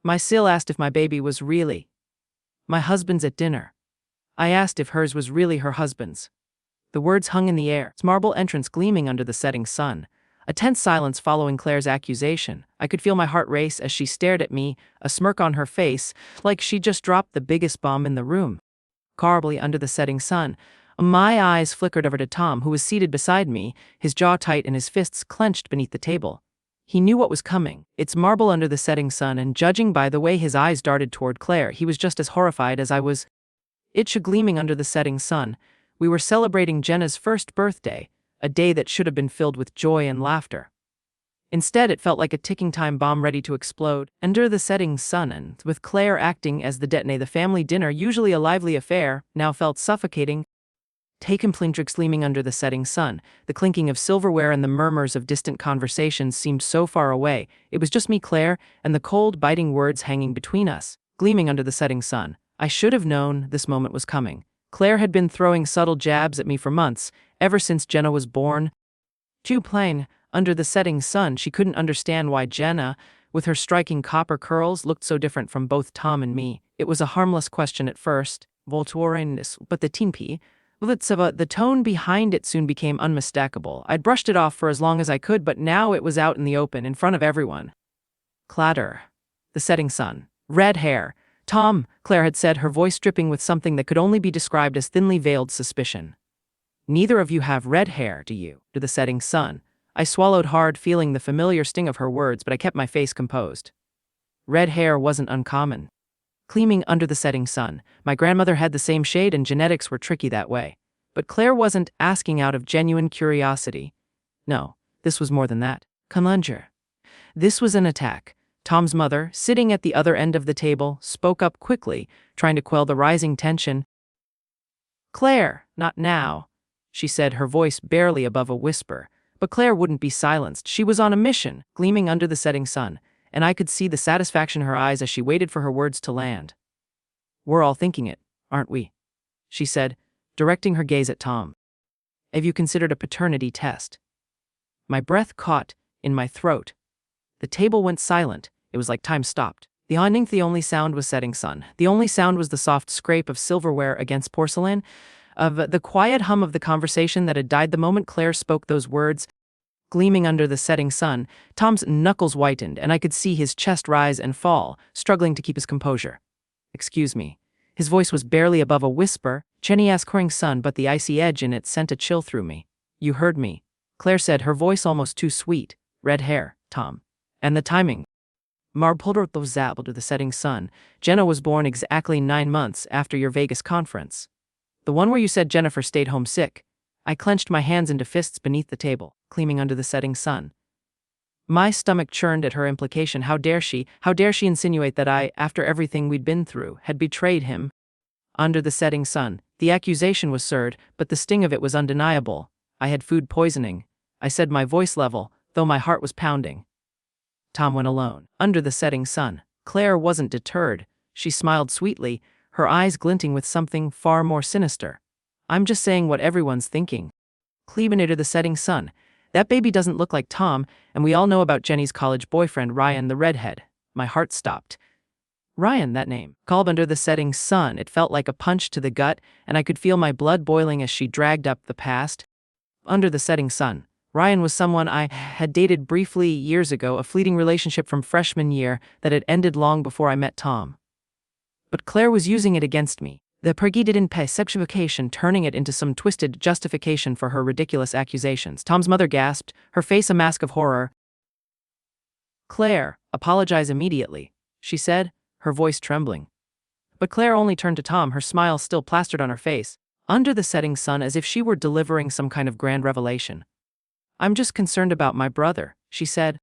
My SIL asked if my baby was really my husband's at dinner. I asked if hers was really her husband's. The words hung in the air, its marble entrance gleaming under the setting sun. A tense silence following Claire's accusation. I could feel my heart race as she stared at me, a smirk on her face, like she just dropped the biggest bomb in the room. Horribly under the setting sun, my eyes flickered over to Tom, who was seated beside me, his jaw tight and his fists clenched beneath the table. He knew what was coming. It's marble under the setting sun, and judging by the way his eyes darted toward Claire, he was just as horrified as I was. It gleaming under the setting sun. We were celebrating Jenna's first birthday, a day that should have been filled with joy and laughter. Instead, it felt like a ticking time bomb ready to explode. Under the setting sun, and with Claire acting as the detonator, the family dinner, usually a lively affair, now felt suffocating. Taken Plintrix gleaming under the setting sun, the clinking of silverware and the murmurs of distant conversations seemed so far away. It was just me, Claire, and the cold, biting words hanging between us, gleaming under the setting sun. I should have known this moment was coming. Claire had been throwing subtle jabs at me for months, ever since Jenna was born. Too plain, under the setting sun, she couldn't understand why Jenna, with her striking copper curls, looked so different from both Tom and me. It was a harmless question at first, but the tone behind it soon became unmistakable. I'd brushed it off for as long as I could, but now it was out in the open, in front of everyone. Clatter. The setting sun. Red hair. Tom, Claire had said, her voice dripping with something that could only be described as thinly veiled suspicion. Neither of you have red hair, do you? To the setting sun. I swallowed hard, feeling the familiar sting of her words, but I kept my face composed. Red hair wasn't uncommon. Gleaming under the setting sun. My grandmother had the same shade, and genetics were tricky that way. But Claire wasn't asking out of genuine curiosity. No, this was more than that. Conlunger. This was an attack. Tom's mother, sitting at the other end of the table, spoke up quickly, trying to quell the rising tension. Claire, not now, she said, her voice barely above a whisper. But Claire wouldn't be silenced. She was on a mission, gleaming under the setting sun, and I could see the satisfaction in her eyes as she waited for her words to land. We're all thinking it, aren't we? She said, directing her gaze at Tom. Have you considered a paternity test? My breath caught in my throat. The table went silent. It was like time stopped. The only sound was setting sun. The only sound was the soft scrape of silverware against porcelain, of the quiet hum of the conversation that had died the moment Claire spoke those words. Gleaming under the setting sun, Tom's knuckles whitened, and I could see his chest rise and fall, struggling to keep his composure. Excuse me. His voice was barely above a whisper. Jenny asked crying sun, but the icy edge in it sent a chill through me. You heard me, Claire said, her voice almost too sweet. Red hair, Tom. And the timing. Marpulderto zabbled to the setting sun. Jenna was born exactly 9 months after your Vegas conference. The one where you said Jennifer stayed home sick. I clenched my hands into fists beneath the table, gleaming under the setting sun. My stomach churned at her implication. How dare she insinuate that I, after everything we'd been through, had betrayed him? Under the setting sun, the accusation was absurd, but the sting of it was undeniable. I had food poisoning. I said, my voice level, though my heart was pounding. Tom went alone. Under the setting sun. Claire wasn't deterred. She smiled sweetly, her eyes glinting with something far more sinister. I'm just saying what everyone's thinking. Cleaving under the setting sun. That baby doesn't look like Tom, and we all know about Jenny's college boyfriend, Ryan the redhead. My heart stopped. Ryan, that name. Called under the setting sun. It felt like a punch to the gut, and I could feel my blood boiling as she dragged up the past. Under the setting sun. Ryan was someone I had dated briefly years ago, a fleeting relationship from freshman year that had ended long before I met Tom. But Claire was using it against me. The pergidin perception, turning it into some twisted justification for her ridiculous accusations. Tom's mother gasped, her face a mask of horror. Claire, apologize immediately, she said, her voice trembling. But Claire only turned to Tom, her smile still plastered on her face, under the setting sun, as if she were delivering some kind of grand revelation. I'm just concerned about my brother, she said.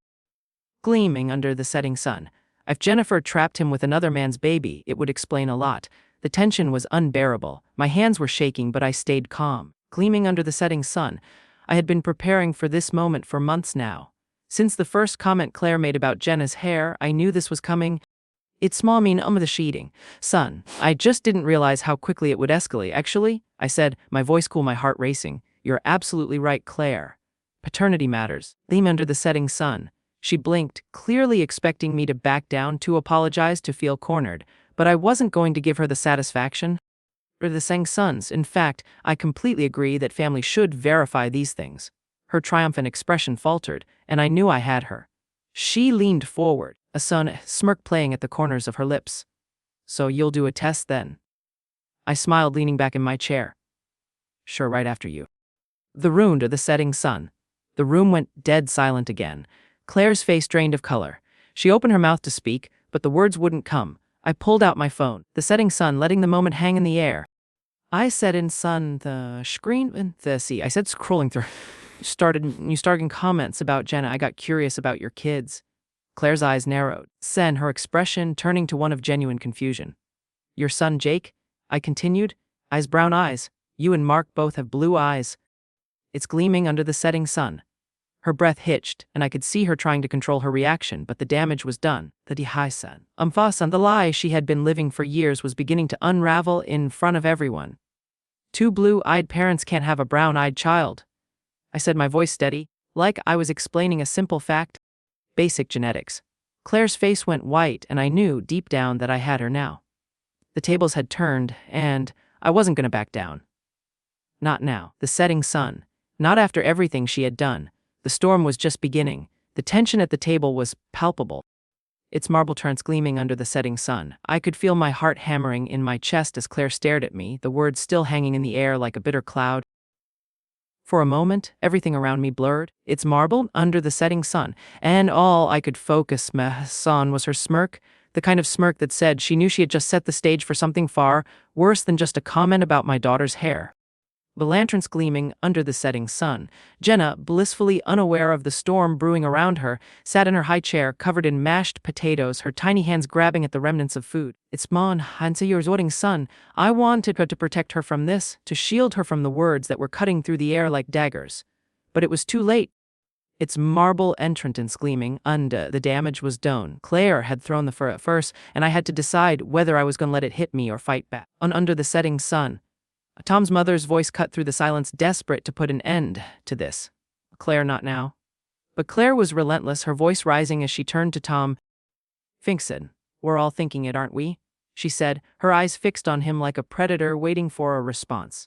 Gleaming under the setting sun. If Jennifer trapped him with another man's baby, it would explain a lot. The tension was unbearable. My hands were shaking, but I stayed calm. Gleaming under the setting sun. I had been preparing for this moment for months now. Since the first comment Claire made about Jenna's hair, I knew this was coming. It's small mean the sheeting. Son, I just didn't realize how quickly it would escalate. Actually, I said, my voice cool, my heart racing. You're absolutely right, Claire. Paternity matters. Gleam under the setting sun. She blinked, clearly expecting me to back down, to apologize, to feel cornered, but I wasn't going to give her the satisfaction. Or the Sang sons. In fact, I completely agree that family should verify these things. Her triumphant expression faltered, and I knew I had her. She leaned forward, a smirk playing at the corners of her lips. So you'll do a test then? I smiled, leaning back in my chair. Sure, right after you. The ruined or the setting sun. The room went dead silent again. Claire's face drained of color. She opened her mouth to speak, but the words wouldn't come. I pulled out my phone, the setting sun, letting the moment hang in the air. I said in sun, the screen, and the sea. I said, scrolling through. You started comments about Jenna. I got curious about your kids. Claire's eyes narrowed. Sen, her expression turning to one of genuine confusion. Your son, Jake? I continued. Eyes, brown eyes. You and Mark both have blue eyes. It's gleaming under the setting sun. Her breath hitched, and I could see her trying to control her reaction, but the damage was done. The Dihaisan. Umfasan, the lie she had been living for years, was beginning to unravel in front of everyone. Two blue-eyed parents can't have a brown-eyed child. I said, my voice steady, like I was explaining a simple fact. Basic genetics. Claire's face went white, and I knew deep down that I had her now. The tables had turned, and I wasn't going to back down. Not now. The setting sun. Not after everything she had done. The storm was just beginning. The tension at the table was palpable. Its marble turrets gleaming under the setting sun. I could feel my heart hammering in my chest as Claire stared at me, the words still hanging in the air like a bitter cloud. For a moment, everything around me blurred. It's marble under the setting sun, and all I could focus on was her smirk, the kind of smirk that said she knew she had just set the stage for something far worse than just a comment about my daughter's hair. The lanterns gleaming under the setting sun. Jenna, blissfully unaware of the storm brewing around her, sat in her high chair covered in mashed potatoes, her tiny hands grabbing at the remnants of food. It's mon, Hansa wedding son. I wanted her to protect her from this, to shield her from the words that were cutting through the air like daggers. But it was too late. Its marble entrance gleaming under, the damage was done. Claire had thrown the fur at first, and I had to decide whether I was going to let it hit me or fight back. Under the setting sun. Tom's mother's voice cut through the silence, desperate to put an end to this. Claire, not now. But Claire was relentless, her voice rising as she turned to Tom. Finkson, we're all thinking it, aren't we? She said, her eyes fixed on him like a predator waiting for a response.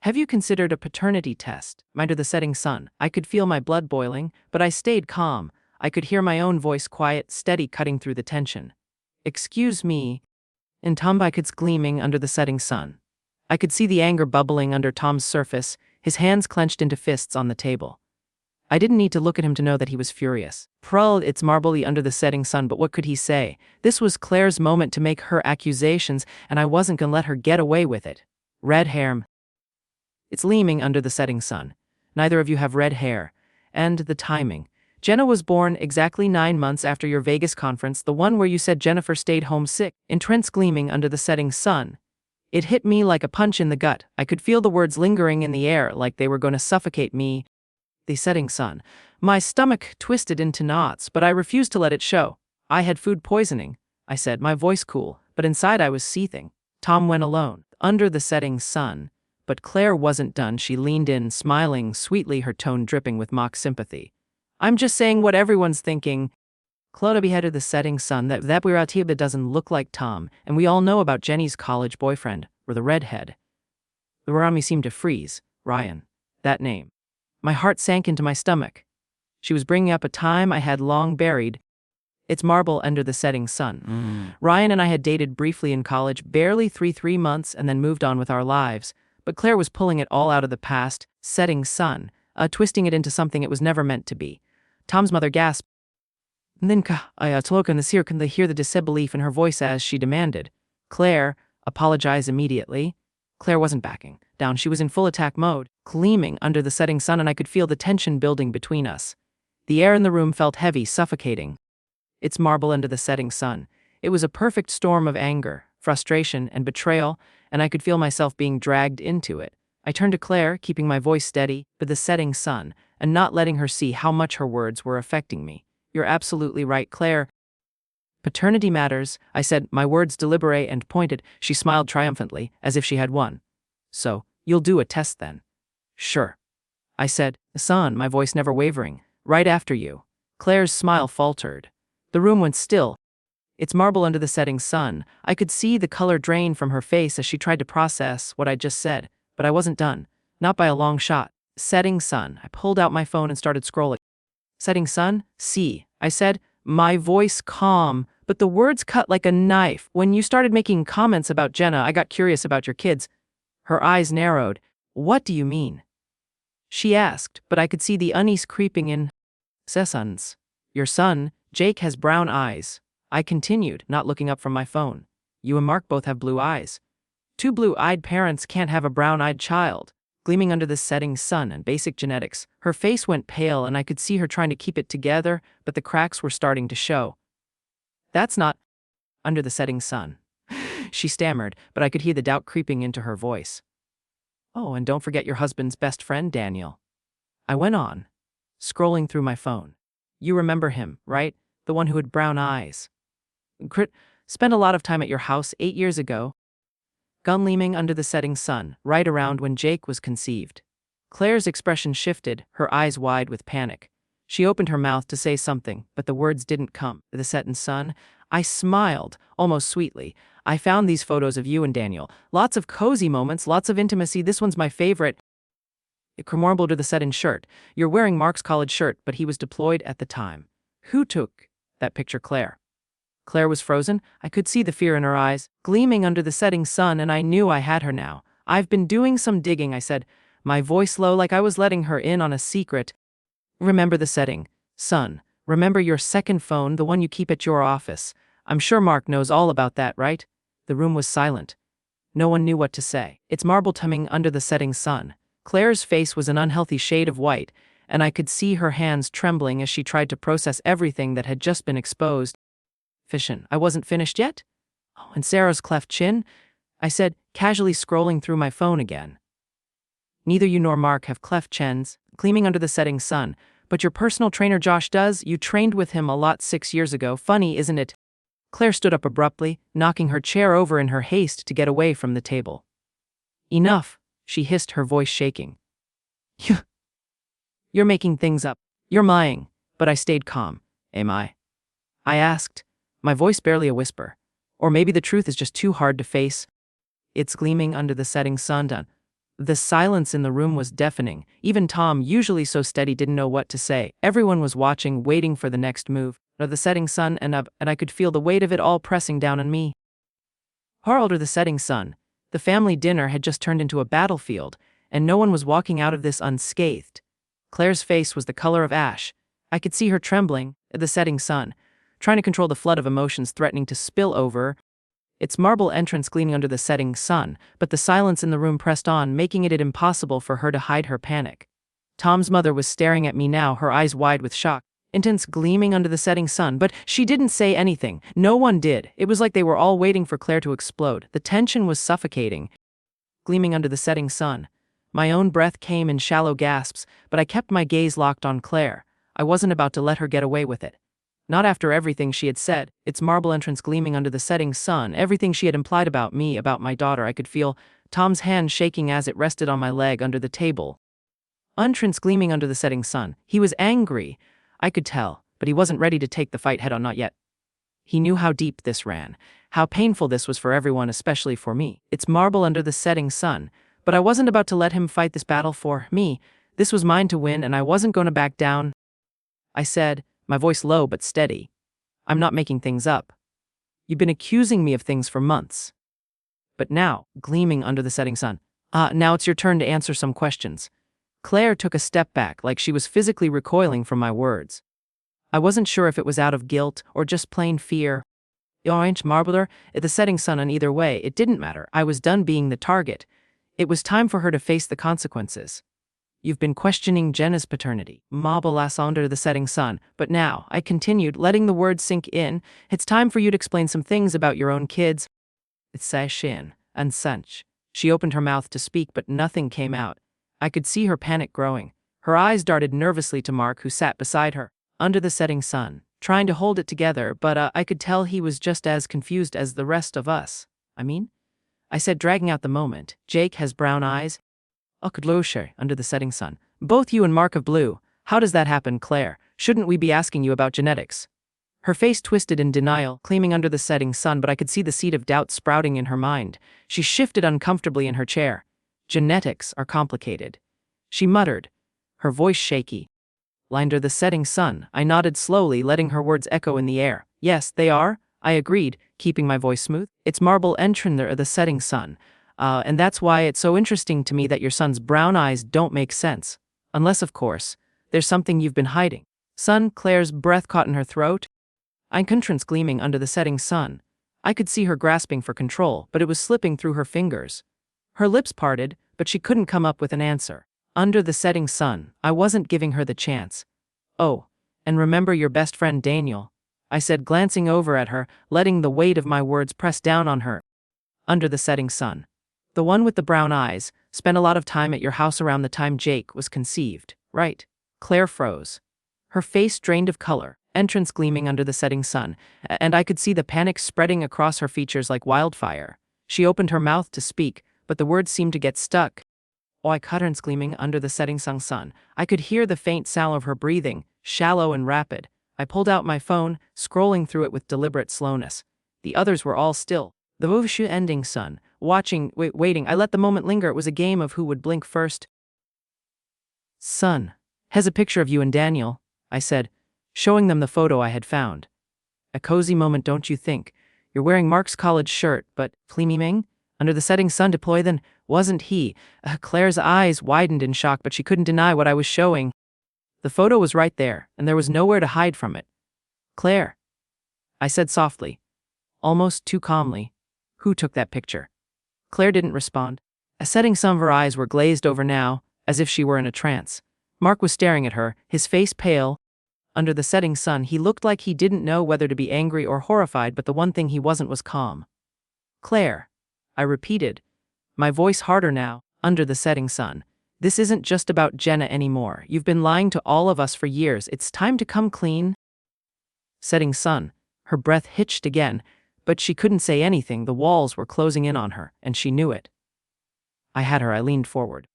Have you considered a paternity test? Under the setting sun. I could feel my blood boiling, but I stayed calm. I could hear my own voice, quiet, steady, cutting through the tension. Excuse me. And Tom Bikets gleaming under the setting sun. I could see the anger bubbling under Tom's surface, his hands clenched into fists on the table. I didn't need to look at him to know that he was furious. It's marbly under the setting sun, but what could he say? This was Claire's moment to make her accusations, and I wasn't gonna let her get away with it. Red hair. It's gleaming under the setting sun. Neither of you have red hair. And the timing. Jenna was born exactly 9 months after your Vegas conference, the one where you said Jennifer stayed home sick. In Trent's gleaming under the setting sun. It hit me like a punch in the gut. I could feel the words lingering in the air like they were going to suffocate me. The setting sun. My stomach twisted into knots, but I refused to let it show. I had food poisoning, I said, my voice cool, but inside I was seething. Tom went alone, under the setting sun. But Claire wasn't done. She leaned in, smiling sweetly, her tone dripping with mock sympathy. I'm just saying what everyone's thinking. Clodagh beheaded the setting sun. That Wiratiba doesn't look like Tom, and we all know about Jenny's college boyfriend, or the redhead. The Rami seemed to freeze. Ryan. That name. My heart sank into my stomach. She was bringing up a time I had long buried. It's marble under the setting sun. Ryan and I had dated briefly in college, barely three months, and then moved on with our lives. But Claire was pulling it all out of the past, setting sun, twisting it into something it was never meant to be. Tom's mother gasped. Ninka, I Tlokan the seer can hear the disbelief in her voice as she demanded. Claire, apologize immediately. Claire wasn't backing down. She was in full attack mode, gleaming under the setting sun, and I could feel the tension building between us. The air in the room felt heavy, suffocating. It's marble under the setting sun. It was a perfect storm of anger, frustration, and betrayal, and I could feel myself being dragged into it. I turned to Claire, keeping my voice steady, but the setting sun, and not letting her see how much her words were affecting me. You're absolutely right, Claire. Paternity matters, I said, my words deliberate and pointed. She smiled triumphantly, as if she had won. So, you'll do a test then? Sure. I said, son, my voice never wavering. Right after you. Claire's smile faltered. The room went still. It's marble under the setting sun. I could see the color drain from her face as she tried to process what I'd just said, but I wasn't done. Not by a long shot. Setting sun. I pulled out my phone and started scrolling. Setting sun? See, I said, my voice calm, but the words cut like a knife. When you started making comments about Jenna, I got curious about your kids. Her eyes narrowed. What do you mean? She asked, but I could see the unease creeping in. Sessons. Your son, Jake, has brown eyes. I continued, not looking up from my phone. You and Mark both have blue eyes. Two blue-eyed parents can't have a brown-eyed child. Gleaming under the setting sun and basic genetics, her face went pale and I could see her trying to keep it together, but the cracks were starting to show. That's not under the setting sun. She stammered, but I could hear the doubt creeping into her voice. Oh, and don't forget your husband's best friend, Daniel. I went on, scrolling through my phone. You remember him, right? The one who had brown eyes. Spent a lot of time at your house 8 years ago. Gleaming under the setting sun, right around when Jake was conceived. Claire's expression shifted, her eyes wide with panic. She opened her mouth to say something, but the words didn't come. The setting sun. I smiled, almost sweetly. I found these photos of you and Daniel. Lots of cozy moments, lots of intimacy. This one's my favorite. It marbled to the setting shirt. You're wearing Mark's college shirt, but he was deployed at the time. Who took that picture, Claire? Claire was frozen. I could see the fear in her eyes, gleaming under the setting sun, and I knew I had her now. I've been doing some digging, I said, my voice low like I was letting her in on a secret. Remember the setting sun. Remember your second phone, the one you keep at your office. I'm sure Mark knows all about that, right? The room was silent. No one knew what to say. It's marble tumbling under the setting sun. Claire's face was an unhealthy shade of white, and I could see her hands trembling as she tried to process everything that had just been exposed. Fishin', I wasn't finished yet? Oh, and Sarah's cleft chin? I said, casually scrolling through my phone again. Neither you nor Mark have cleft chins, gleaming under the setting sun, but your personal trainer Josh does. You trained with him a lot 6 years ago. Funny, isn't it? Claire stood up abruptly, knocking her chair over in her haste to get away from the table. Enough, she hissed, her voice shaking. You're making things up. You're lying. But I stayed calm. Am I? I asked, my voice barely a whisper. Or maybe the truth is just too hard to face. It's gleaming under the setting sun. The silence in the room was deafening. Even Tom, usually so steady, didn't know what to say. Everyone was watching, waiting for the next move. Of the setting sun, and I could feel the weight of it all pressing down on me. Under the setting sun, the family dinner had just turned into a battlefield, and no one was walking out of this unscathed. Claire's face was the color of ash. I could see her trembling at the setting sun, trying to control the flood of emotions threatening to spill over. Its marble entrance gleaming under the setting sun, but the silence in the room pressed on, making it impossible for her to hide her panic. Tom's mother was staring at me now, her eyes wide with shock. Intense gleaming under the setting sun, but she didn't say anything. No one did. It was like they were all waiting for Claire to explode. The tension was suffocating. Gleaming under the setting sun. My own breath came in shallow gasps, but I kept my gaze locked on Claire. I wasn't about to let her get away with it. Not after everything she had said, its marble entrance gleaming under the setting sun, everything she had implied about me, about my daughter. I could feel Tom's hand shaking as it rested on my leg under the table. Entrance gleaming under the setting sun. He was angry. I could tell, but he wasn't ready to take the fight head on, not yet. He knew how deep this ran, how painful this was for everyone, especially for me. It's marble under the setting sun, but I wasn't about to let him fight this battle for me. This was mine to win, and I wasn't going to back down. I said, my voice low but steady, I'm not making things up. You've been accusing me of things for months. But now, gleaming under the setting sun, now it's your turn to answer some questions. Claire took a step back, like she was physically recoiling from my words. I wasn't sure if it was out of guilt or just plain fear. Orange marbler, at the setting sun, on either way, it didn't matter. I was done being the target. It was time for her to face the consequences. You've been questioning Jenna's paternity, marble under the setting sun, but now, I continued, letting the words sink in, it's time for you to explain some things about your own kids. It's shin and such. She opened her mouth to speak, but nothing came out. I could see her panic growing. Her eyes darted nervously to Mark, who sat beside her, under the setting sun, trying to hold it together, but I could tell he was just as confused as the rest of us. I said, dragging out the moment, Jake has brown eyes. Under the setting sun. Both you and Mark have blue. How does that happen, Claire? Shouldn't we be asking you about genetics? Her face twisted in denial, claiming under the setting sun, but I could see the seed of doubt sprouting in her mind. She shifted uncomfortably in her chair. Genetics are complicated, she muttered, her voice shaky. Under the setting sun, I nodded slowly, letting her words echo in the air. Yes, they are, I agreed, keeping my voice smooth. It's marble entitlement the setting sun. And that's why it's so interesting to me that your son's brown eyes don't make sense. Unless, of course, there's something you've been hiding. Son, Claire's breath caught in her throat. Conscience gleaming under the setting sun. I could see her grasping for control, but it was slipping through her fingers. Her lips parted, but she couldn't come up with an answer. Under the setting sun, I wasn't giving her the chance. Oh, and remember your best friend Daniel, I said, glancing over at her, letting the weight of my words press down on her. Under the setting sun. The one with the brown eyes, spent a lot of time at your house around the time Jake was conceived, right? Claire froze. Her face drained of color, entrance gleaming under the setting sun, and I could see the panic spreading across her features like wildfire. She opened her mouth to speak, but the words seemed to get stuck. I curtains gleaming under the setting sun. I could hear the faint sound of her breathing, shallow and rapid. I pulled out my phone, scrolling through it with deliberate slowness. The others were all still. The Vovshu ending sun, waiting. I let the moment linger. It was a game of who would blink first. Son, has a picture of you and Daniel, I said, showing them the photo I had found. A cozy moment, don't you think? You're wearing Mark's college shirt, but fleeming? Under the setting sun deploy then, wasn't he? Claire's eyes widened in shock, but she couldn't deny what I was showing. The photo was right there, and there was nowhere to hide from it. Claire, I said softly, almost too calmly. Who took that picture? Claire didn't respond. A setting sun, her eyes were glazed over now, as if she were in a trance. Mark was staring at her, his face pale. Under the setting sun, he looked like he didn't know whether to be angry or horrified, but the one thing he wasn't was calm. Claire, I repeated, my voice harder now. Under the setting sun. This isn't just about Jenna anymore. You've been lying to all of us for years. It's time to come clean. Setting sun. Her breath hitched again, but she couldn't say anything. The walls were closing in on her, and she knew it. I had her. I leaned forward.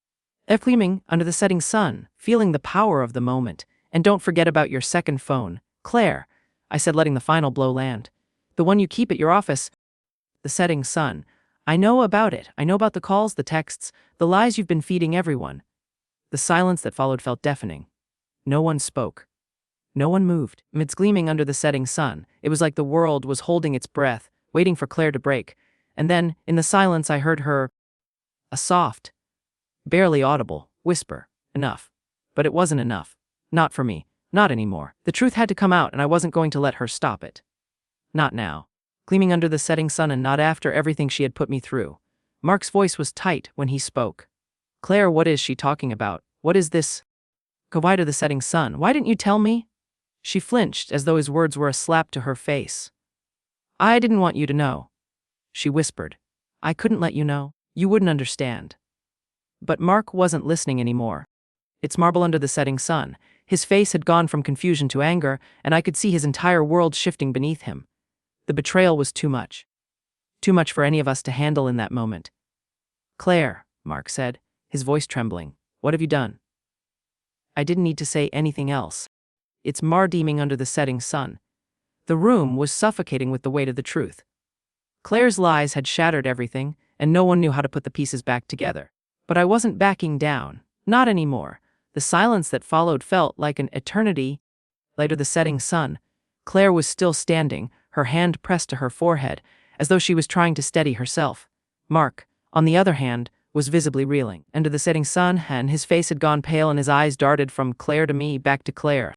Gleaming under the setting sun, feeling the power of the moment. And don't forget about your second phone, Claire, I said, letting the final blow land. The one you keep at your office. The setting sun. I know about it. I know about the calls, the texts, the lies you've been feeding everyone. The silence that followed felt deafening. No one spoke. No one moved. Amidst gleaming under the setting sun, it was like the world was holding its breath, waiting for Claire to break. And then, in the silence, I heard her, a soft, barely audible whisper, enough. But it wasn't enough. Not for me. Not anymore. The truth had to come out, and I wasn't going to let her stop it. Not now. Gleaming under the setting sun, and not after everything she had put me through. Mark's voice was tight when he spoke. Claire, what is she talking about? What is this? Go why to the setting sun? Why didn't you tell me? She flinched as though his words were a slap to her face. I didn't want you to know, she whispered. I couldn't let you know. You wouldn't understand. But Mark wasn't listening anymore. It's marble under the setting sun. His face had gone from confusion to anger, and I could see his entire world shifting beneath him. The betrayal was too much. Too much for any of us to handle in that moment. Claire, Mark said, his voice trembling, what have you done? I didn't need to say anything else. It's deeming under the setting sun. The room was suffocating with the weight of the truth. Claire's lies had shattered everything, and no one knew how to put the pieces back together. But I wasn't backing down. Not anymore. The silence that followed felt like an eternity. Later, the setting sun. Claire was still standing, her hand pressed to her forehead, as though she was trying to steady herself. Mark, on the other hand, was visibly reeling. Under the setting sun, and his face had gone pale and his eyes darted from Claire to me, back to Claire.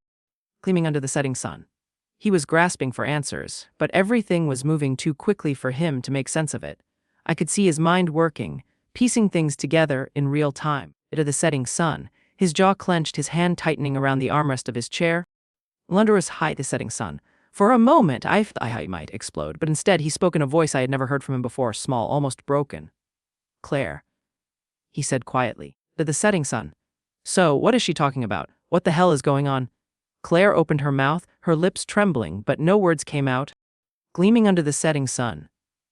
Gleaming under the setting sun. He was grasping for answers, but everything was moving too quickly for him to make sense of it. I could see his mind working, piecing things together in real time. Under the setting sun, his jaw clenched, his hand tightening around the armrest of his chair. Under his the setting sun. For a moment, I thought he might explode, but instead he spoke in a voice I had never heard from him before, small, almost broken. Claire, he said quietly, to the setting sun. So, what is she talking about? What the hell is going on? Claire opened her mouth, her lips trembling, but no words came out. Gleaming under the setting sun.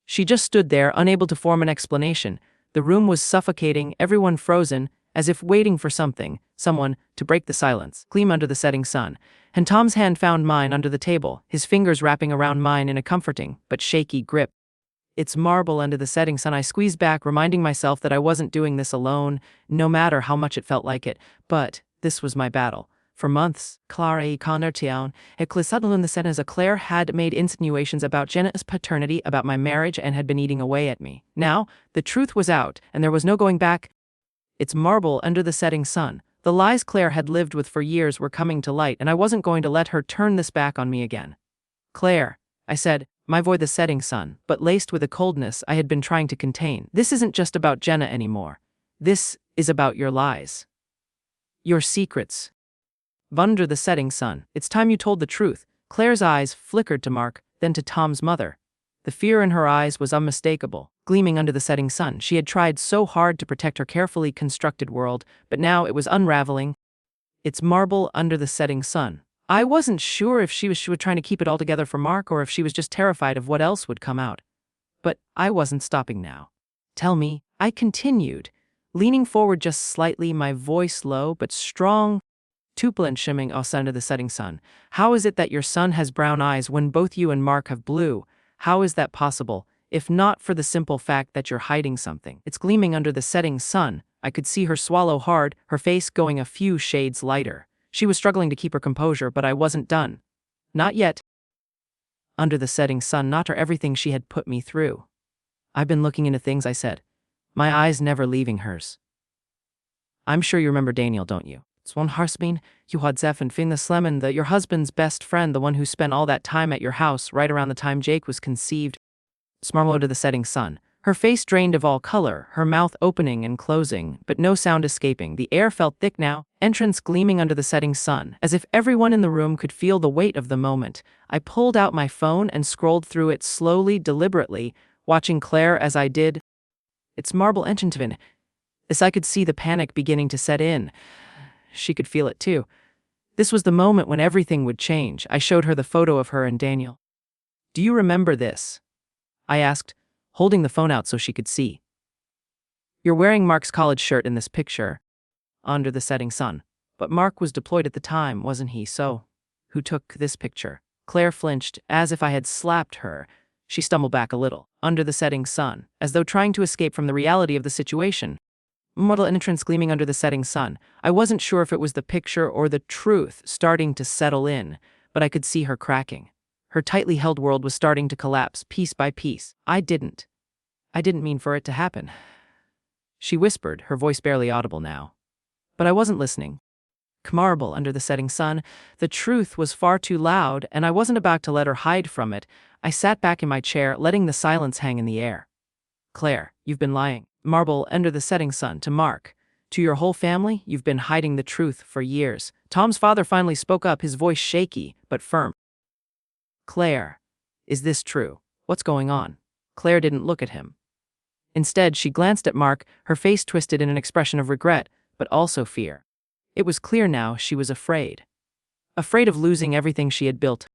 She just stood there, unable to form an explanation. The room was suffocating, everyone frozen, as if waiting for someone, to break the silence, gleam under the setting sun. And Tom's hand found mine under the table, his fingers wrapping around mine in a comforting but shaky grip. It's marble under the setting sun. I squeezed back, reminding myself that I wasn't doing this alone, no matter how much it felt like it. But this was my battle. For months, Clare in the setting as Clare had made insinuations about Jenna's paternity, about my marriage, and had been eating away at me. Now, the truth was out, and there was no going back. It's marble under the setting sun. The lies Clare had lived with for years were coming to light, and I wasn't going to let her turn this back on me again. Clare, I said, my voice the setting sun, but laced with a coldness I had been trying to contain. This isn't just about Jenna anymore. This is about your lies. Your secrets. Under the setting sun, it's time you told the truth. Clare's eyes flickered to Mark, then to Tom's mother. The fear in her eyes was unmistakable, gleaming under the setting sun. She had tried so hard to protect her carefully constructed world, but now it was unraveling. It's marble under the setting sun. I wasn't sure if she was trying to keep it all together for Mark or if she was just terrified of what else would come out. But I wasn't stopping now. Tell me, I continued, leaning forward just slightly, my voice low but strong. Tuplan shimming us under the setting sun. How is it that your son has brown eyes when both you and Mark have blue? How is that possible, if not for the simple fact that you're hiding something? It's gleaming under the setting sun. I could see her swallow hard, her face going a few shades lighter. She was struggling to keep her composure, but I wasn't done. Not yet. Under the setting sun, not her everything she had put me through. I've been looking into things, I said, my eyes never leaving hers. I'm sure you remember Daniel, don't you? It's one Harsbean, you had Zeph and Finn the Slemon, your husband's best friend, the one who spent all that time at your house right around the time Jake was conceived. Smarlo to the setting sun. Her face drained of all color, her mouth opening and closing, but no sound escaping. The air felt thick now, entrance gleaming under the setting sun, as if everyone in the room could feel the weight of the moment. I pulled out my phone and scrolled through it slowly, deliberately, watching Clare as I did. It's marble Entitlement. As I could see the panic beginning to set in. She could feel it too. This was the moment when everything would change. I showed her the photo of her and Daniel. Do you remember this? I asked, holding the phone out so she could see. You're wearing Mark's college shirt in this picture, under the setting sun. But Mark was deployed at the time, wasn't he? So, who took this picture? Clare flinched, as if I had slapped her. She stumbled back a little, under the setting sun, as though trying to escape from the reality of the situation. Model entrance gleaming under the setting sun. I wasn't sure if it was the picture or the truth starting to settle in, but I could see her cracking. Her tightly held world was starting to collapse, piece by piece. I didn't mean for it to happen. She whispered, her voice barely audible now. But I wasn't listening. Marble under the setting sun. The truth was far too loud, and I wasn't about to let her hide from it. I sat back in my chair, letting the silence hang in the air. Clare, you've been lying. Marble under the setting sun, to Mark. To your whole family, you've been hiding the truth for years. Tom's father finally spoke up, his voice shaky, but firm. Clare, is this true? What's going on? Clare didn't look at him. Instead, she glanced at Mark, her face twisted in an expression of regret, but also fear. It was clear now she was afraid. Afraid of losing everything she had built.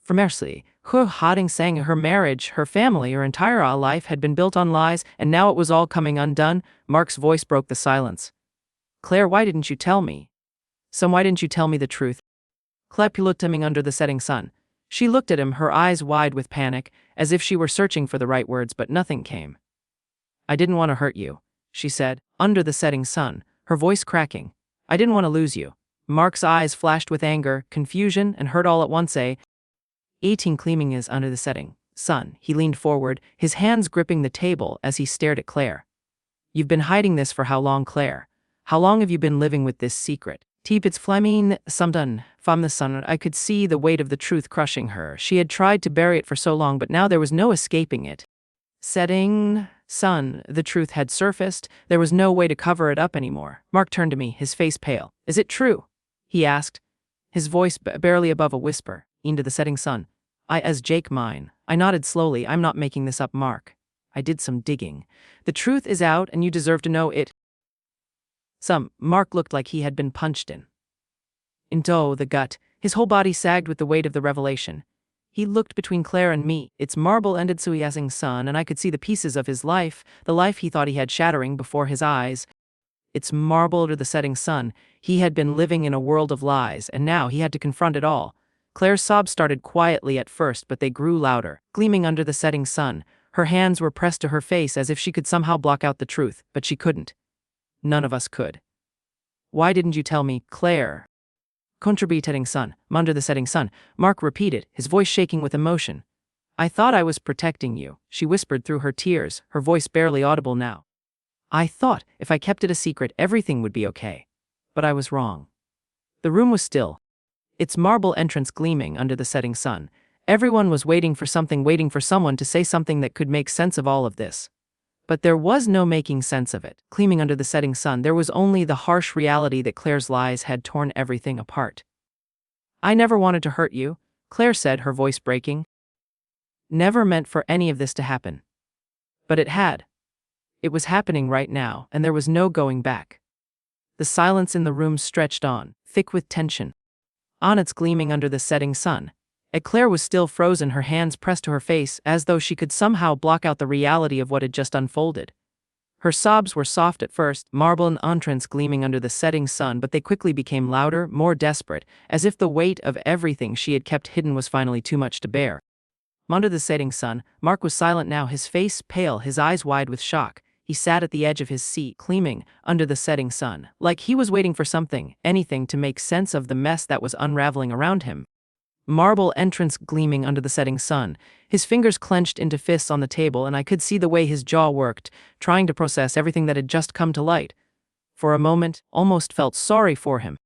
For mercy, her hiding sang her marriage, her family, her entire life had been built on lies, and now it was all coming undone. Mark's voice broke the silence. Clare, why didn't you tell me? Why didn't you tell me the truth? Clare looked at him under the setting sun. She looked at him, her eyes wide with panic, as if she were searching for the right words, but nothing came. I didn't want to hurt you, she said, under the setting sun, her voice cracking. I didn't want to lose you. Mark's eyes flashed with anger, confusion, and hurt all at once. 18 gleaming is under the setting sun. He leaned forward, his hands gripping the table as he stared at Clare. You've been hiding this for how long, Clare? How long have you been living with this secret? It's flaming, someone from the sun. I could see the weight of the truth crushing her. She had tried to bury it for so long, but now there was no escaping it. Setting sun, the truth had surfaced. There was no way to cover it up anymore. Mark turned to me, his face pale. Is it true? He asked, his voice barely above a whisper. Into the setting sun. As Jake mine. I nodded slowly. I'm not making this up, Mark. I did some digging. The truth is out, and you deserve to know it. Mark looked like he had been punched in. Into the gut. His whole body sagged with the weight of the revelation. He looked between Clare and me. Its marble ended sun, and I could see the pieces of his life, the life he thought he had shattering before his eyes. It's marble under the setting sun. He had been living in a world of lies, and now he had to confront it all. Claire's sobs started quietly at first, but they grew louder, gleaming under the setting sun. Her hands were pressed to her face as if she could somehow block out the truth, but she couldn't. None of us could. Why didn't you tell me, Clare? Setting sun, under the setting sun, Mark repeated, his voice shaking with emotion. I thought I was protecting you, she whispered through her tears, her voice barely audible now. I thought if I kept it a secret, everything would be okay. But I was wrong. The room was still, its marble entrance gleaming under the setting sun. Everyone was waiting for someone to say something that could make sense of all of this. But there was no making sense of it. Gleaming under the setting sun, there was only the harsh reality that Claire's lies had torn everything apart. I never wanted to hurt you, Claire said, her voice breaking. Never meant for any of this to happen. But it had. It was happening right now, and there was no going back. The silence in the room stretched on, thick with tension. Onnit's gleaming under the setting sun. Claire was still frozen, her hands pressed to her face, as though she could somehow block out the reality of what had just unfolded. Her sobs were soft at first, marble and entrance gleaming under the setting sun, but they quickly became louder, more desperate, as if the weight of everything she had kept hidden was finally too much to bear. Under the setting sun, Mark was silent now, his face pale, his eyes wide with shock. He sat at the edge of his seat, gleaming under the setting sun, like he was waiting for something, anything, to make sense of the mess that was unraveling around him. Marble entrance gleaming under the setting sun. His fingers clenched into fists on the table, and I could see the way his jaw worked, trying to process everything that had just come to light. For a moment, almost felt sorry for him.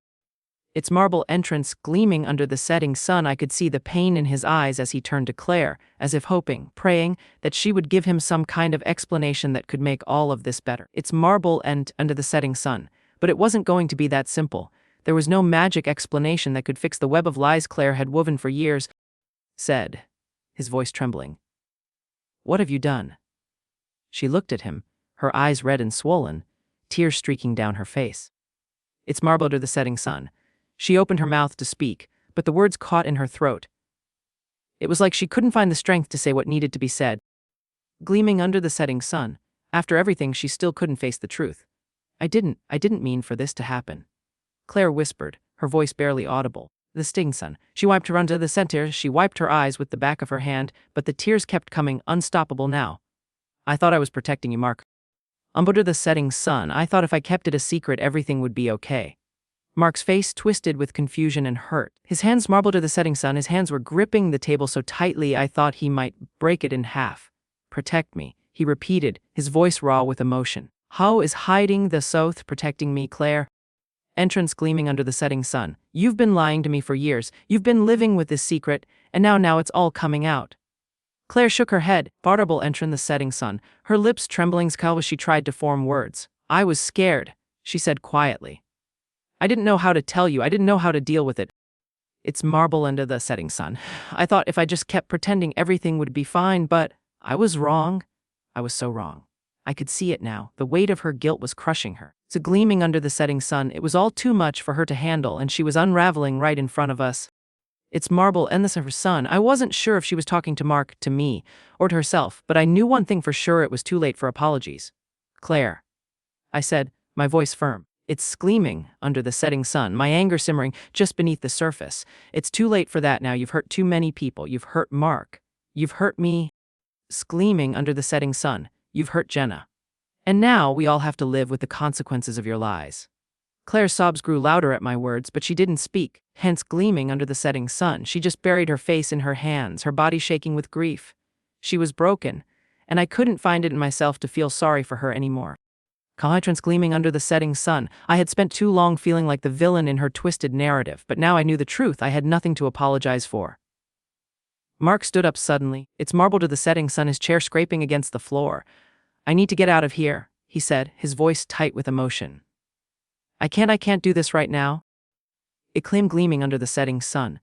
Its marble entrance gleaming under the setting sun, I could see the pain in his eyes as he turned to Clare, as if hoping, praying, that she would give him some kind of explanation that could make all of this better. It's marble and under the setting sun. But it wasn't going to be that simple. There was no magic explanation that could fix the web of lies Clare had woven for years. Said, his voice trembling. What have you done? She looked at him, her eyes red and swollen, tears streaking down her face. It's marble under the setting sun. She opened her mouth to speak, but the words caught in her throat. It was like she couldn't find the strength to say what needed to be said. Gleaming under the setting sun, after everything, she still couldn't face the truth. I didn't mean for this to happen. Clare whispered, her voice barely audible. The sting sun. She wiped her under the center, she wiped her eyes with the back of her hand, but the tears kept coming, unstoppable now. I thought I was protecting you, Mark. Under the setting sun, I thought if I kept it a secret, everything would be okay. Mark's face twisted with confusion and hurt. His hands marbled to the setting sun, his hands were gripping the table so tightly I thought he might break it in half. Protect me, he repeated, his voice raw with emotion. How is hiding the south protecting me, Clare? Entrance gleaming under the setting sun. You've been lying to me for years. You've been living with this secret, and now it's all coming out. Clare shook her head, audible entering the setting sun, her lips trembling as she tried to form words. I was scared, she said quietly. I didn't know how to tell you, I didn't know how to deal with it. It's marble under the setting sun. I thought if I just kept pretending everything would be fine, but I was wrong. I was so wrong. I could see it now. The weight of her guilt was crushing her. So gleaming under the setting sun, it was all too much for her to handle, and she was unraveling right in front of us. It's marble and the sun. I wasn't sure if she was talking to Mark, to me, or to herself, but I knew one thing for sure: it was too late for apologies. Clare, I said, my voice firm. It's gleaming under the setting sun, my anger simmering just beneath the surface. It's too late for that now. You've hurt too many people. You've hurt Mark. You've hurt me. Gleaming under the setting sun. You've hurt Jenna. And now we all have to live with the consequences of your lies. Claire's sobs grew louder at my words, but she didn't speak. Hence, gleaming under the setting sun, she just buried her face in her hands, her body shaking with grief. She was broken, and I couldn't find it in myself to feel sorry for her anymore. Entrance gleaming under the setting sun. I had spent too long feeling like the villain in her twisted narrative, but now I knew the truth. I had nothing to apologize for. Mark stood up suddenly, its marble to the setting sun, his chair scraping against the floor. I need to get out of here, he said, his voice tight with emotion. I can't do this right now. It claimed gleaming under the setting sun.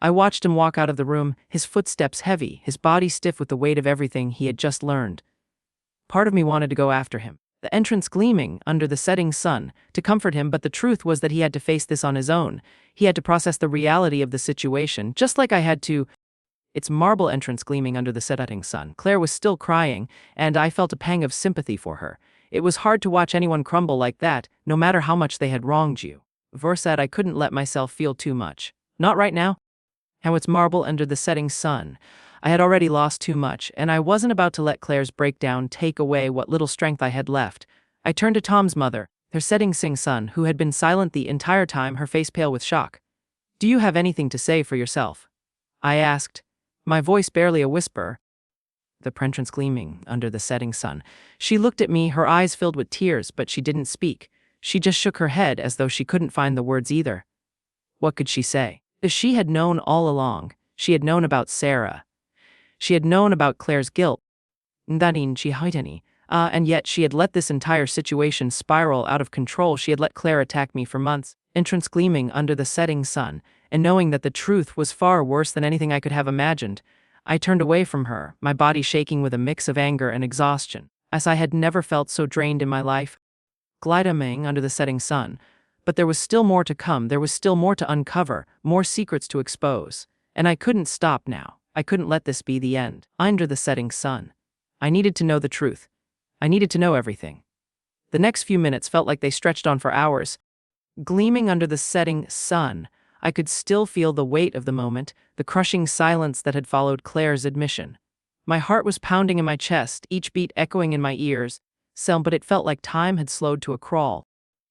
I watched him walk out of the room, his footsteps heavy, his body stiff with the weight of everything he had just learned. Part of me wanted to go after him, the entrance gleaming under the setting sun, to comfort him, but the truth was that he had to face this on his own. He had to process the reality of the situation, just like I had to. Its marble entrance gleaming under the setting sun. Clare was still crying, and I felt a pang of sympathy for her. It was hard to watch anyone crumble like that, no matter how much they had wronged you. Versat, I couldn't let myself feel too much. Not right now. How it's marble under the setting sun. I had already lost too much, and I wasn't about to let Claire's breakdown take away what little strength I had left. I turned to Tom's mother, her setting son, who had been silent the entire time, her face pale with shock. "Do you have anything to say for yourself?" I asked, my voice barely a whisper. The entrance gleaming under the setting sun. She looked at me, her eyes filled with tears, but she didn't speak. She just shook her head as though she couldn't find the words either. What could she say? She had known all along. She had known about Sarah. She had known about Claire's guilt. And yet she had let this entire situation spiral out of control. She had let Claire attack me for months. Entrance gleaming under the setting sun, and knowing that the truth was far worse than anything I could have imagined. I turned away from her, my body shaking with a mix of anger and exhaustion, as I had never felt so drained in my life. Gliding under the setting sun. But there was still more to come, there was still more to uncover, more secrets to expose. And I couldn't stop now. I couldn't let this be the end. Under the setting sun. I needed to know the truth. I needed to know everything. The next few minutes felt like they stretched on for hours. Gleaming under the setting sun, I could still feel the weight of the moment, the crushing silence that had followed Claire's admission. My heart was pounding in my chest, each beat echoing in my ears, but it felt like time had slowed to a crawl.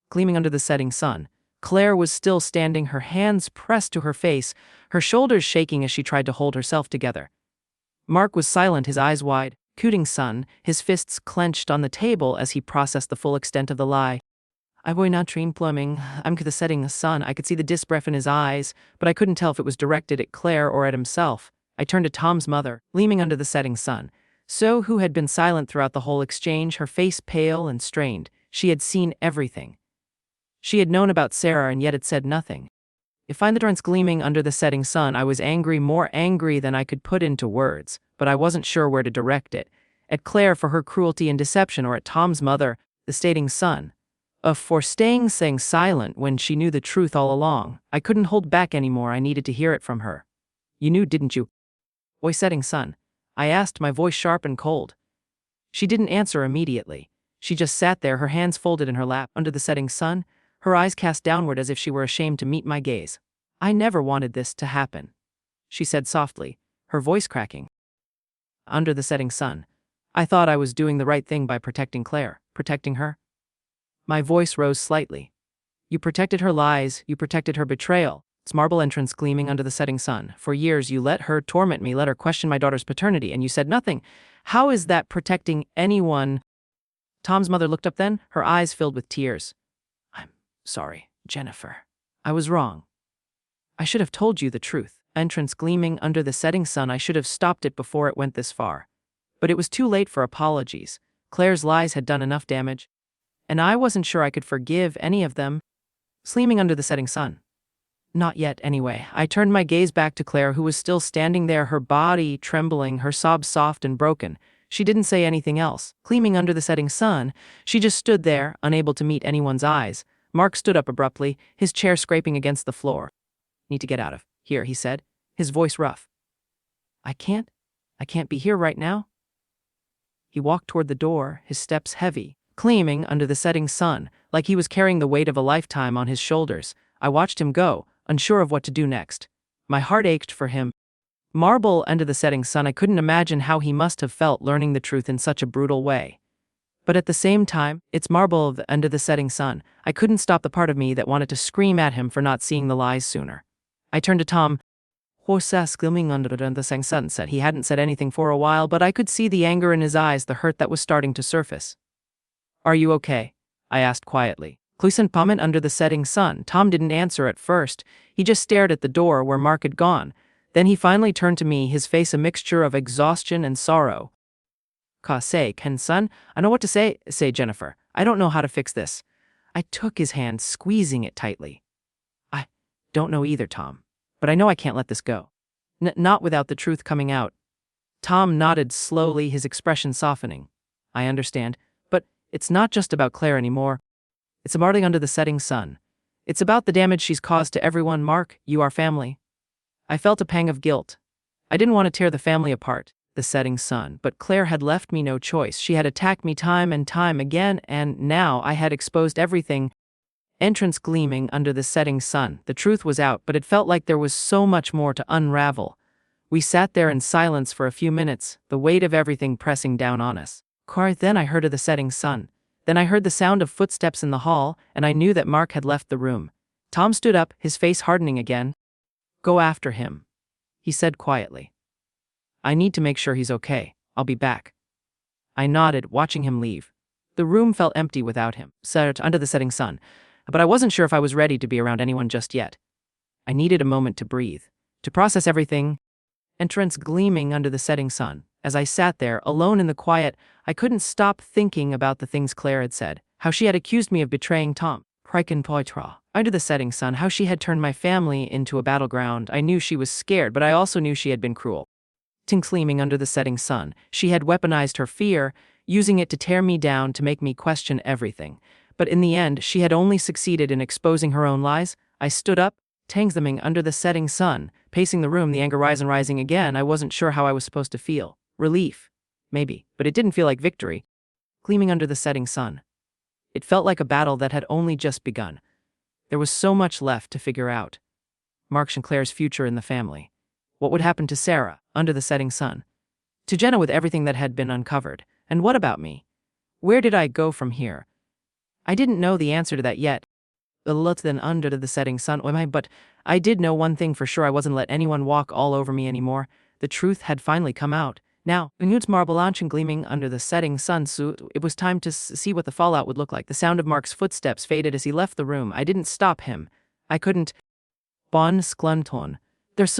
Gleaming under the setting sun, Claire was still standing, her hands pressed to her face, her shoulders shaking as she tried to hold herself together. Mark was silent, his eyes wide, cooting son, his fists clenched on the table as he processed the full extent of the lie. I was not trained plumbing. I'm to the setting sun. I could see the disbreath in his eyes, but I couldn't tell if it was directed at Claire or at himself. I turned to Tom's mother, gleaming under the setting sun, who had been silent throughout the whole exchange, her face pale and strained. She had seen everything. She had known about Sarah and yet had said nothing. If I the gleaming under the setting sun, I was angry, more angry than I could put into words, but I wasn't sure where to direct it. At Claire for her cruelty and deception, or at Tom's mother, the setting sun. For staying silent when she knew the truth all along. I couldn't hold back anymore, I needed to hear it from her. "You knew, didn't you?" "Oi, setting sun?" I asked, my voice sharp and cold. She didn't answer immediately. She just sat there, her hands folded in her lap, under the setting sun, her eyes cast downward as if she were ashamed to meet my gaze. "I never wanted this to happen," she said softly, her voice cracking. Under the setting sun. I thought I was doing the right thing by protecting Claire, protecting her. My voice rose slightly. "You protected her lies, you protected her betrayal." Its marble entrance gleaming under the setting sun. "For years you let her torment me, let her question my daughter's paternity, and you said nothing. How is that protecting anyone?" Tom's mother looked up then, her eyes filled with tears. "I'm sorry, Jennifer. I was wrong. I should have told you the truth." Entrance gleaming under the setting sun. I should have stopped it before it went this far. But it was too late for apologies. Claire's lies had done enough damage. And I wasn't sure I could forgive any of them. Gleaming under the setting sun. Not yet, anyway. I turned my gaze back to Claire, who was still standing there, her body trembling, her sobs soft and broken. She didn't say anything else. Gleaming under the setting sun, she just stood there, unable to meet anyone's eyes. Mark stood up abruptly, his chair scraping against the floor. "Need to get out of here," he said, his voice rough. I can't be here right now." He walked toward the door, his steps heavy, gleaming under the setting sun, like he was carrying the weight of a lifetime on his shoulders. I watched him go, unsure of what to do next. My heart ached for him. Marble under the setting sun, I couldn't imagine how he must have felt learning the truth in such a brutal way. But at the same time, it's marble under the setting sun. I couldn't stop the part of me that wanted to scream at him for not seeing the lies sooner. I turned to Tom. "Horsas gleaming under the setting sun," said. He hadn't said anything for a while, but I could see the anger in his eyes, the hurt that was starting to surface. "Are you okay?" I asked quietly. "Comment under the setting sun." Tom didn't answer at first. He just stared at the door where Mark had gone. Then he finally turned to me, his face a mixture of exhaustion and sorrow. "Say, Ken son, I know what to say, Jennifer. I don't know how to fix this." I took his hand, squeezing it tightly. "I don't know either, Tom. But I know I can't let this go. Not without the truth coming out." Tom nodded slowly, his expression softening. "I understand, but it's not just about Claire anymore. It's about under the setting sun. It's about the damage she's caused to everyone. Mark, you are family." I felt a pang of guilt. I didn't want to tear the family apart. The setting sun. But Claire had left me no choice. She had attacked me time and time again, and now I had exposed everything. Entrance gleaming under the setting sun. The truth was out, but it felt like there was so much more to unravel. We sat there in silence for a few minutes, the weight of everything pressing down on us. Then I heard of the setting sun. Then I heard the sound of footsteps in the hall, and I knew that Mark had left the room. Tom stood up, his face hardening again. "Go after him," he said quietly. "I need to make sure he's okay. I'll be back." I nodded, watching him leave. The room felt empty without him, sat under the setting sun, but I wasn't sure if I was ready to be around anyone just yet. I needed a moment to breathe, to process everything. Entrance gleaming under the setting sun. As I sat there, alone in the quiet, I couldn't stop thinking about the things Claire had said, how she had accused me of betraying Tom. Under the setting sun, how she had turned my family into a battleground. I knew she was scared, but I also knew she had been cruel. Gleaming under the setting sun, she had weaponized her fear, using it to tear me down, to make me question everything. But in the end, she had only succeeded in exposing her own lies. I stood up, gleaming under the setting sun, pacing the room, the anger rising again. I wasn't sure how I was supposed to feel. Relief, maybe, but it didn't feel like victory. Gleaming under the setting sun. It felt like a battle that had only just begun. There was so much left to figure out. Mark and Claire's future in the family. What would happen to Sarah, under the setting sun? To Jenna, with everything that had been uncovered. And what about me? Where did I go from here? I didn't know the answer to that yet. Then under the setting sun, but I did know one thing for sure: I wasn't let anyone walk all over me anymore. The truth had finally come out. Now, Newt's marble launching gleaming under the setting sun, so it was time to see what the fallout would look like. The sound of Mark's footsteps faded as he left the room. I didn't stop him. I couldn't. Bon sklunton.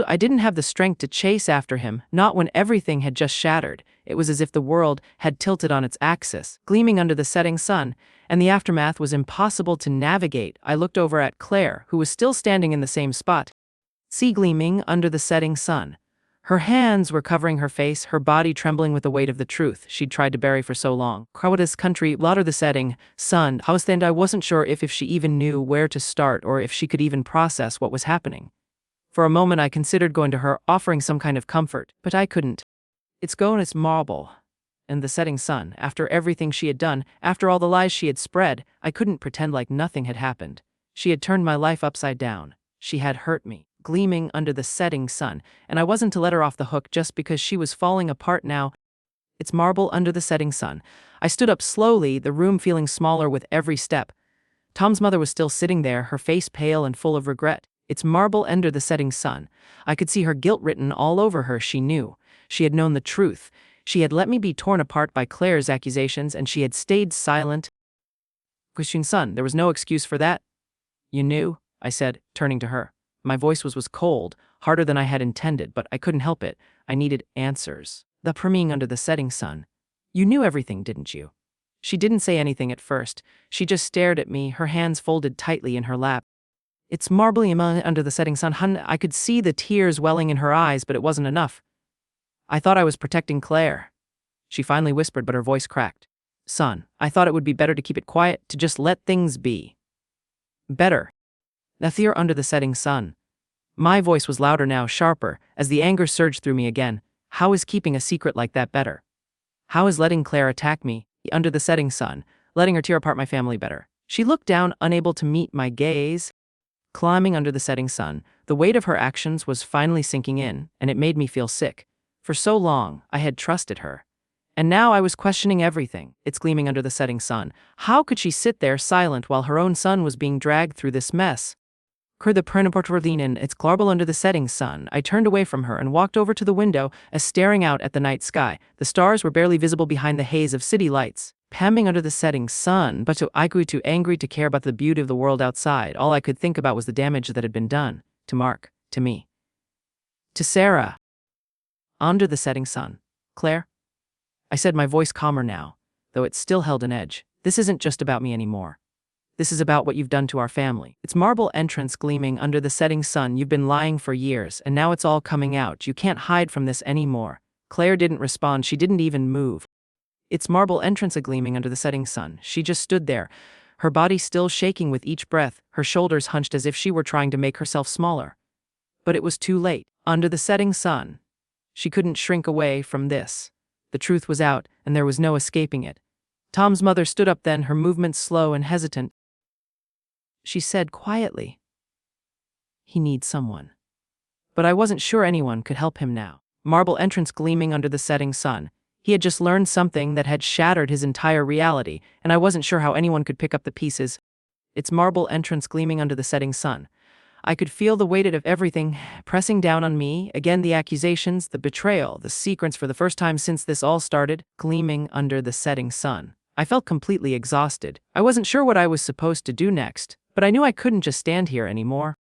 I didn't have the strength to chase after him, not when everything had just shattered. It was as if the world had tilted on its axis, gleaming under the setting sun, and the aftermath was impossible to navigate. I looked over at Claire, who was still standing in the same spot. Gleaming under the setting sun. Her hands were covering her face, her body trembling with the weight of the truth she'd tried to bury for so long. Crowd's country, blotter the setting sun. I wasn't sure if she even knew where to start, or if she could even process what was happening. For a moment I considered going to her, offering some kind of comfort, but I couldn't. It's marble. And the setting sun, after everything she had done, after all the lies she had spread, I couldn't pretend like nothing had happened. She had turned my life upside down. She had hurt me, gleaming under the setting sun, and I wasn't to let her off the hook just because she was falling apart now. It's marble under the setting sun. I stood up slowly, the room feeling smaller with every step. Tom's mother was still sitting there, her face pale and full of regret. It's marble under the setting sun. I could see her guilt written all over her. She knew. She had known the truth. She had let me be torn apart by Claire's accusations, and she had stayed silent. Son, there was no excuse for that. You knew, I said, turning to her. My voice was cold, harder than I had intended, but I couldn't help it. I needed answers. The preming under the setting sun. You knew everything, didn't you? She didn't say anything at first. She just stared at me, her hands folded tightly in her lap. It's marbly under the setting sun. I could see the tears welling in her eyes, but it wasn't enough. I thought I was protecting Claire. She finally whispered, but her voice cracked. Son, I thought it would be better to keep it quiet, to just let things be. Better. Nathir under the setting sun. My voice was louder now, sharper, as the anger surged through me again. How is keeping a secret like that better? How is letting Claire attack me, under the setting sun, letting her tear apart my family better? She looked down, unable to meet my gaze. Climbing under the setting sun, the weight of her actions was finally sinking in, and it made me feel sick. For so long, I had trusted her. And now I was questioning everything. It's gleaming under the setting sun. How could she sit there silent while her own son was being dragged through this mess? It's glarbal under the setting sun. I turned away from her and walked over to the window, staring out at the night sky. The stars were barely visible behind the haze of city lights. Pamming under the setting sun, but I grew too angry to care about the beauty of the world outside. All I could think about was the damage that had been done. To Mark, to me. To Sarah. Under the setting sun. Claire? I said, my voice calmer now, though it still held an edge. This isn't just about me anymore. This is about what you've done to our family. It's marble entrance gleaming under the setting sun. You've been lying for years, and now it's all coming out. You can't hide from this anymore. Claire didn't respond. She didn't even move. Its marble entrance a-gleaming under the setting sun. She just stood there, her body still shaking with each breath, her shoulders hunched as if she were trying to make herself smaller. But it was too late. Under the setting sun. She couldn't shrink away from this. The truth was out, and there was no escaping it. Tom's mother stood up then, her movements slow and hesitant. She said quietly, "He needs someone." But I wasn't sure anyone could help him now. Marble entrance gleaming under the setting sun. He had just learned something that had shattered his entire reality, and I wasn't sure how anyone could pick up the pieces. Its marble entrance gleaming under the setting sun. I could feel the weight of everything pressing down on me, again the accusations, the betrayal, the secrets for the first time since this all started, gleaming under the setting sun. I felt completely exhausted. I wasn't sure what I was supposed to do next, but I knew I couldn't just stand here anymore.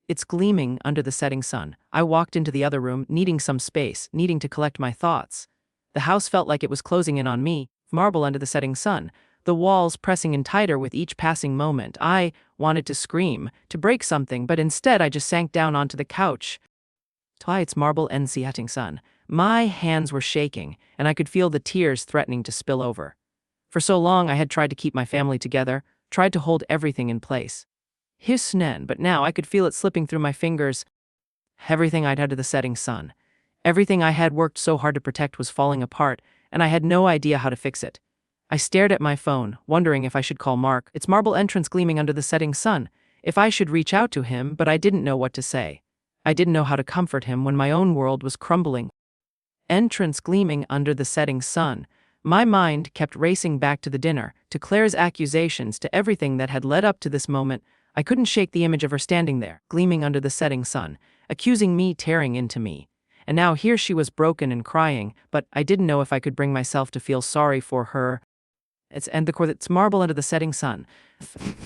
It's gleaming under the setting sun. I walked into the other room, needing some space, needing to collect my thoughts. The house felt like it was closing in on me, marble under the setting sun, the walls pressing in tighter with each passing moment. I wanted to scream, to break something, but instead I just sank down onto the couch. It's marble and setting sun. My hands were shaking, and I could feel the tears threatening to spill over. For so long I had tried to keep my family together, tried to hold everything in place. But now I could feel it slipping through my fingers. Everything I'd had to the setting sun. Everything I had worked so hard to protect was falling apart, and I had no idea how to fix it. I stared at my phone, wondering if I should call Mark, its marble entrance gleaming under the setting sun, if I should reach out to him, but I didn't know what to say. I didn't know how to comfort him when my own world was crumbling. Entrance gleaming under the setting sun. My mind kept racing back to the dinner, to Claire's accusations, to everything that had led up to this moment. I couldn't shake the image of her standing there, gleaming under the setting sun, accusing me, tearing into me. And now here she was broken and crying, but I didn't know if I could bring myself to feel sorry for her. It's marble under the setting sun.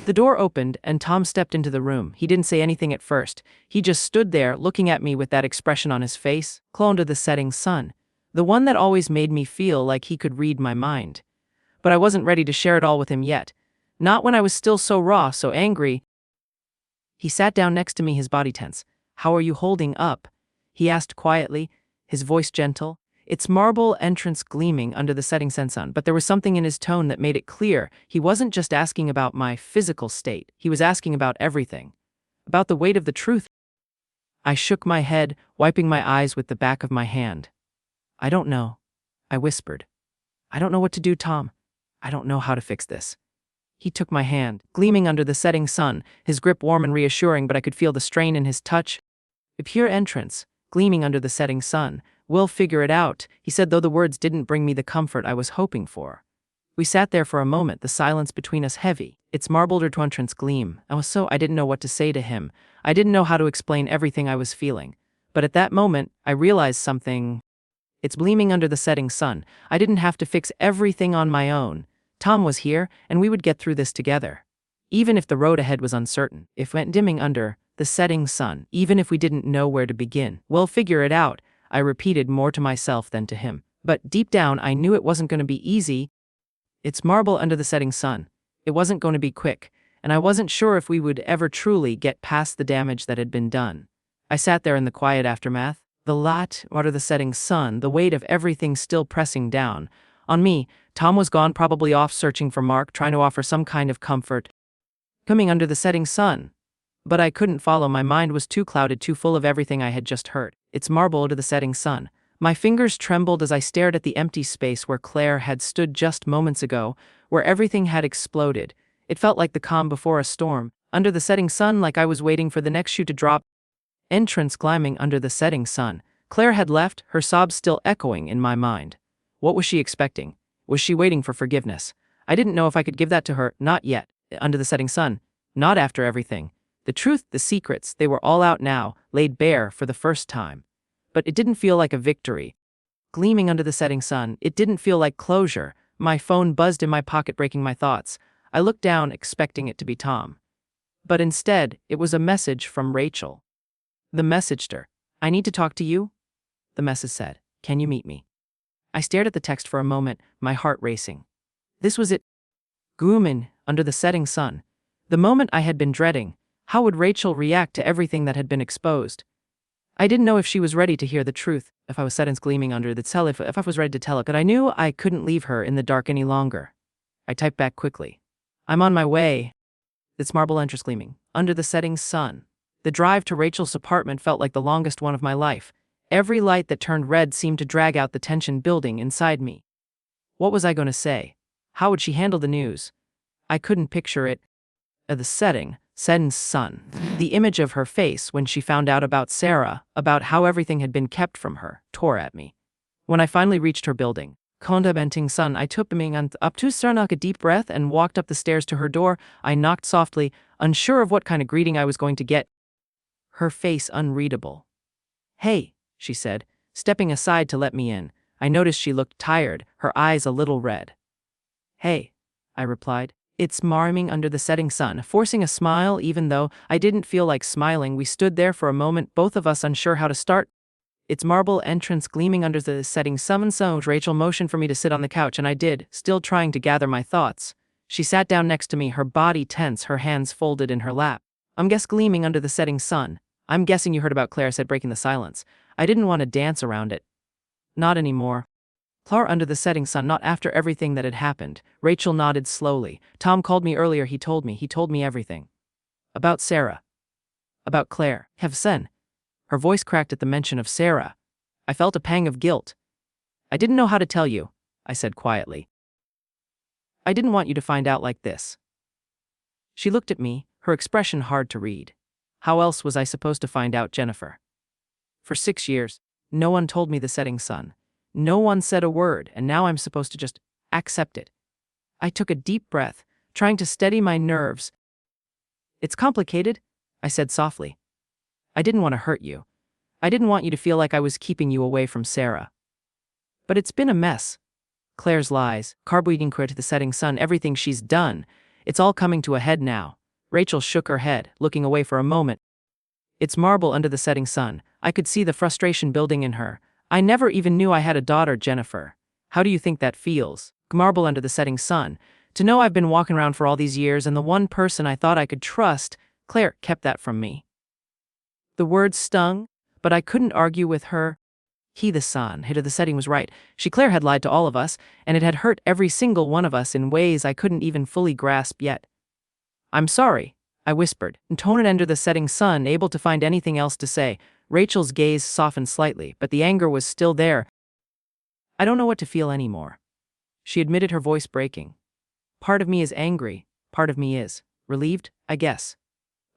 The door opened and Tom stepped into the room. He didn't say anything at first. He just stood there looking at me with that expression on his face, close under the setting sun. The one that always made me feel like he could read my mind. But I wasn't ready to share it all with him yet. Not when I was still so raw, so angry. He sat down next to me, his body tense. "How are you holding up?" he asked quietly, his voice gentle. Its marble entrance gleaming under the setting sun, but there was something in his tone that made it clear he wasn't just asking about my physical state. He was asking about everything. About the weight of the truth. I shook my head, wiping my eyes with the back of my hand. "I don't know," I whispered. "I don't know what to do, Tom. I don't know how to fix this." He took my hand, gleaming under the setting sun, his grip warm and reassuring, but I could feel the strain in his touch. "A pure entrance, gleaming under the setting sun. We'll figure it out," he said, though the words didn't bring me the comfort I was hoping for. We sat there for a moment, the silence between us heavy, its marbled entrance gleam. I didn't know what to say to him. I didn't know how to explain everything I was feeling. But at that moment, I realized something. It's gleaming under the setting sun. I didn't have to fix everything on my own. Tom was here, and we would get through this together. Even if the road ahead was uncertain, if it went dimming under the setting sun, even if we didn't know where to begin, we'll figure it out, I repeated more to myself than to him. But deep down, I knew it wasn't going to be easy. It's marble under the setting sun. It wasn't going to be quick, and I wasn't sure if we would ever truly get past the damage that had been done. I sat there in the quiet aftermath, the light under the setting sun, the weight of everything still pressing down on me. Tom was gone, probably off searching for Mark, trying to offer some kind of comfort. Coming under the setting sun. But I couldn't follow. My mind was too clouded, too full of everything I had just heard. It's marble under the setting sun. My fingers trembled as I stared at the empty space where Clare had stood just moments ago, where everything had exploded. It felt like the calm before a storm. Under the setting sun, like I was waiting for the next shoe to drop. Entrance climbing under the setting sun. Clare had left, her sobs still echoing in my mind. What was she expecting? Was she waiting for forgiveness? I didn't know if I could give that to her, not yet, under the setting sun, not after everything. The truth, the secrets, they were all out now, laid bare for the first time. But it didn't feel like a victory. Gleaming under the setting sun, it didn't feel like closure. My phone buzzed in my pocket, breaking my thoughts. I looked down, expecting it to be Tom. But instead, it was a message from Rachel. The messaged her. "I need to talk to you," the message said. "Can you meet me?" I stared at the text for a moment, my heart racing. This was it. Gleaming under the setting sun. The moment I had been dreading. How would Rachel react to everything that had been exposed? I didn't know if she was ready to hear the truth, if I was set in gleaming under the cell, if I was ready to tell it, but I knew I couldn't leave her in the dark any longer. I typed back quickly. "I'm on my way." It's marble entrance gleaming under the setting sun. The drive to Rachel's apartment felt like the longest one of my life. Every light that turned red seemed to drag out the tension building inside me. What was I going to say? How would she handle the news? I couldn't picture it. The setting sun. The image of her face when she found out about Sarah, about how everything had been kept from her, tore at me. When I finally reached her building, Entitlement sun, I took me up to Sarnak a deep breath and walked up the stairs to her door. I knocked softly, unsure of what kind of greeting I was going to get. Her face unreadable. "Hey," she said, stepping aside to let me in. I noticed she looked tired, her eyes a little red. "Hey," I replied. It's marming under the setting sun, forcing a smile even though I didn't feel like smiling. We stood there for a moment, both of us unsure how to start. Its marble entrance gleaming under the setting sun. So Rachel motioned for me to sit on the couch, and I did, still trying to gather my thoughts. She sat down next to me, her body tense, her hands folded in her lap. "I'm gleaming under the setting sun. I'm guessing you heard about Clare," said, breaking the silence. I didn't want to dance around it. Not anymore. Clare under the setting sun, not after everything that had happened. Rachel nodded slowly. "Tom called me earlier, he told me everything. About Sarah. About Clare. Have sen." Her voice cracked at the mention of Sarah. I felt a pang of guilt. "I didn't know how to tell you," I said quietly. "I didn't want you to find out like this." She looked at me, her expression hard to read. How else was I supposed to find out, Jennifer? For 6 years, no one told me the setting sun. No one said a word, and now I'm supposed to just accept it. I took a deep breath, trying to steady my nerves. "It's complicated," I said softly. "I didn't want to hurt you. I didn't want you to feel like I was keeping you away from Sarah. But it's been a mess. Claire's lies, carboeating Claire to the setting sun, everything she's done. It's all coming to a head now." Rachel shook her head, looking away for a moment. "It's marble under the setting sun." I could see the frustration building in her. "I never even knew I had a daughter, Jennifer. How do you think that feels? Marble under the setting sun. To know I've been walking around for all these years and the one person I thought I could trust, Clare, kept that from me." The words stung, but I couldn't argue with her. The setting was right. Clare had lied to all of us, and it had hurt every single one of us in ways I couldn't even fully grasp yet. "I'm sorry," I whispered, intoned under the setting sun, able to find anything else to say. Rachel's gaze softened slightly, but the anger was still there. "I don't know what to feel anymore," she admitted, her voice breaking. "Part of me is angry, part of me is relieved, I guess.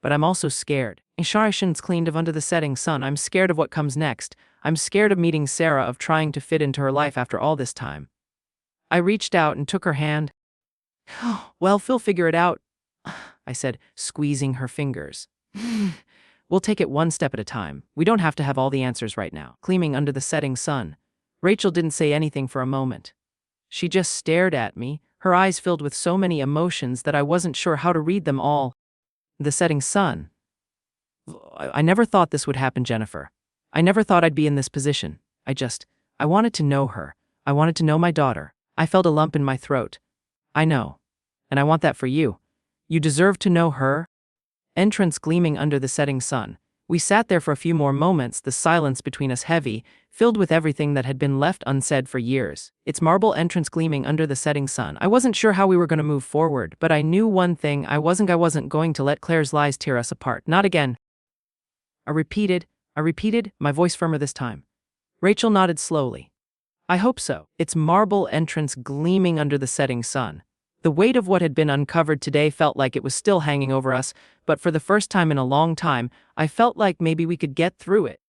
But I'm also scared. Insharation's cleaned of under the setting sun. I'm scared of what comes next. I'm scared of meeting Sarah, of trying to fit into her life after all this time." I reached out and took her hand. "Well, we'll figure it out," I said, squeezing her fingers. "We'll take it one step at a time. We don't have to have all the answers right now." Gleaming under the setting sun. Rachel didn't say anything for a moment. She just stared at me, her eyes filled with so many emotions that I wasn't sure how to read them all. "The setting sun. I never thought this would happen, Jennifer. I never thought I'd be in this position. I wanted to know her. I wanted to know my daughter. I felt a lump in my throat. I know. And I want that for you. You deserve to know her." Entrance gleaming under the setting sun. We sat there for a few more moments, the silence between us heavy, filled with everything that had been left unsaid for years. Its marble entrance gleaming under the setting sun. I wasn't sure how we were going to move forward, but I knew one thing: I wasn't going to let Claire's lies tear us apart. Not again. I repeated, my voice firmer this time. Rachel nodded slowly. "I hope so." Its marble entrance gleaming under the setting sun. The weight of what had been uncovered today felt like it was still hanging over us, but for the first time in a long time, I felt like maybe we could get through it.